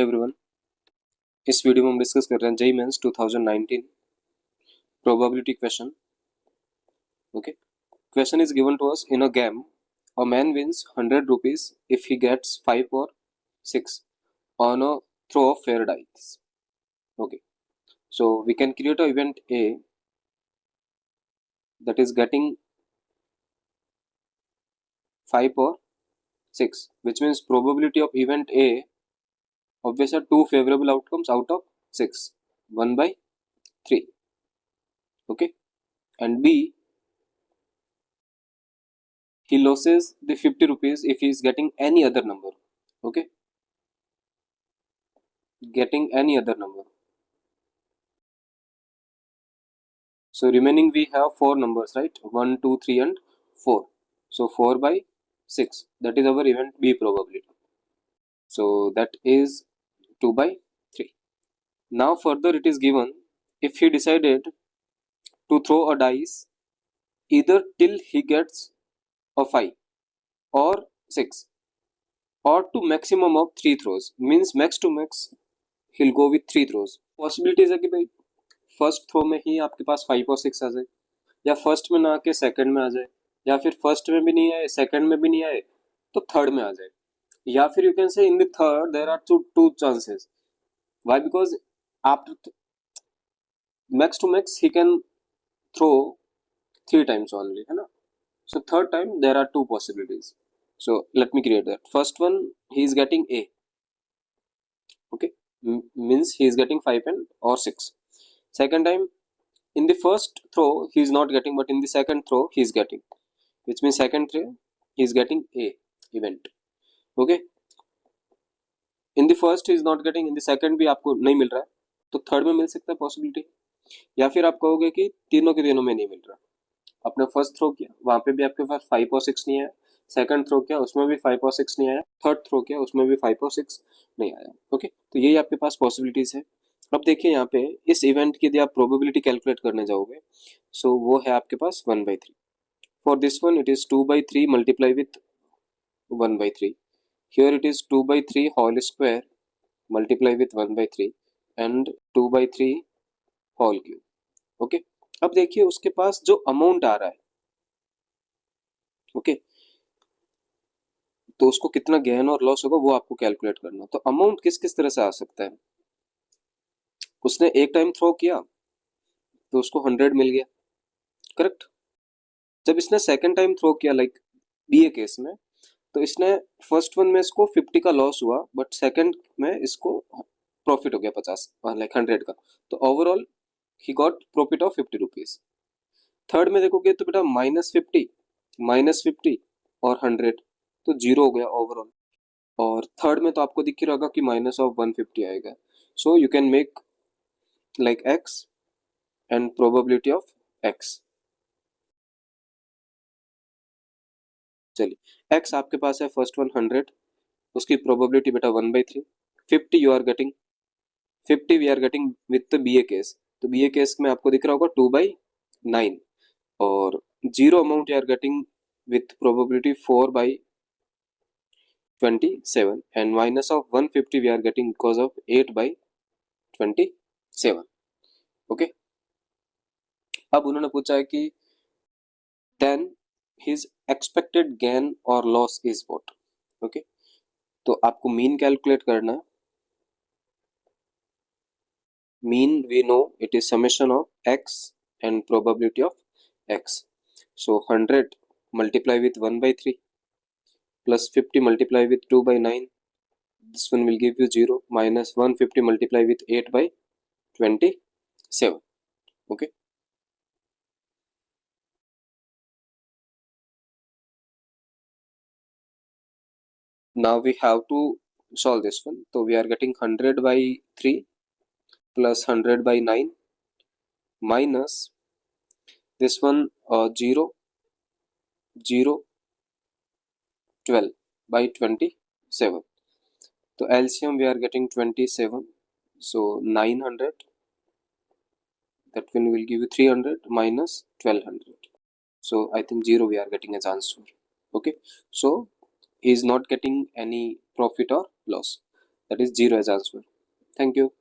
Everyone, इस video में हम डिस्कस कर रहे हैं JEE mains 2019 probability question. Okay, question is given to us in a game. A man wins 100 rupees if he gets 5 or 6 on a throw of fair dice. Okay, so we can create a event A that is getting 5 or 6, which means probability of event A obviously are two favorable outcomes out of 6, 1 by 3. Okay, and B, he loses the 50 rupees if he is getting any other number. Okay, getting any other number. So remaining we have 4 numbers, right? 1, 2, 3 and 4. So 4 by 6, that is our event B probability. So that is 2 by 3. Now further it is given, if he decided to throw a dice either till he gets a 5 or 6 or to maximum of 3 throws, means max to max he'll go with 3 throws. Possibilities है कि भाई first throw में ही आपके पास 5 और 6 आ जाए, या first में ना आके सेकंड में आ जाए, या फिर फर्स्ट में भी नहीं आए, सेकंड में भी नहीं आए तो थर्ड में आ जाए, या फिर you can say in the third there are two chances. Why? Because after max to max he can throw 3 times only, है ना. So third time there are 2 possibilities. So let me create that. First one, he is getting A. Okay, means he is getting 5 and or 6. Second time, in the first throw he is not getting, but in the second throw he is getting, which means second throw he is getting A event. Okay, in the first he is not getting, in the second भी आपको नहीं मिल रहा है तो third में मिल सकता है possibility. या फिर आप कहोगे कि तीनों के तीनों में नहीं मिल रहा. आपने फर्स्ट थ्रो किया, वहां पे भी आपके पास 5 और 6 नहीं आया. सेकंड थ्रो किया, उसमें भी 5 और 6 नहीं आया. थर्ड थ्रो किया, उसमें भी 5 और 6 नहीं आया. ओके, तो यही आपके पास पॉसिबिलिटीज है. अब देखिए यहाँ पे इस इवेंट की यदि आप प्रोबेबिलिटी कैलकुलेट करने जाओगे, सो वो है आपके पास 1/3. For this one it is 2/3 multiply with 1/3. Here it is 2/3 whole square multiply with 1/3 and 2/3 whole cube. Okay, अब देखिए उसके पास जो अमाउंट आ रहा है, ओके, तो उसको कितना गेन और लॉस होगा वो आपको कैलकुलेट करना. तो अमाउंट किस किस तरह से आ सकता है. उसने एक टाइम थ्रो किया तो उसको 100 मिल गया, करेक्ट. जब इसने सेकंड टाइम थ्रो किया, लाइक बी ए केस में, तो इसने फर्स्ट वन में इसको 50 का लॉस हुआ, बट सेकंड में इसको प्रॉफिट हो गया 50, लाइक 100 का. तो overall he got profit of 50 rupees. Third में देखोगे तो बेटा -50 और 100, तो जीरो हो गया ओवरऑल. और थर्ड में तो आपको दिख ही रहेगा कि -150 आएगा. So you can make like x and probability of x. चलिए, x आपके पास है फर्स्ट वन 100, उसकी प्रोबेबिलिटी बेटा 1/3. 50 you are getting, 50 we are getting with B A case. तो बी ए केस में आपको दिख रहा होगा 2/9. और zero amount you are getting with probability 4/27, and minus of 150 we are getting because of 8/27. okay, अब उन्होंने पूछा है कि then his expected gain or loss is what. okay, तो आपको मीन कैलकुलेट करना है. Mean we know it is summation of x and probability of x. so 100 multiply with 1/3 plus 50 multiply with 2/9, this one will give you 0, minus 150 multiply with 8/27. okay, now we have to solve this one. So we are getting 100/3 plus 100/9 minus this one 0 0 12/27. So LCM we are getting 27, so 900, that one will give you 300 minus 1200. So I think 0 we are getting as answer. okay, so he is not getting any profit or loss. that is 0 as answer. Thank you.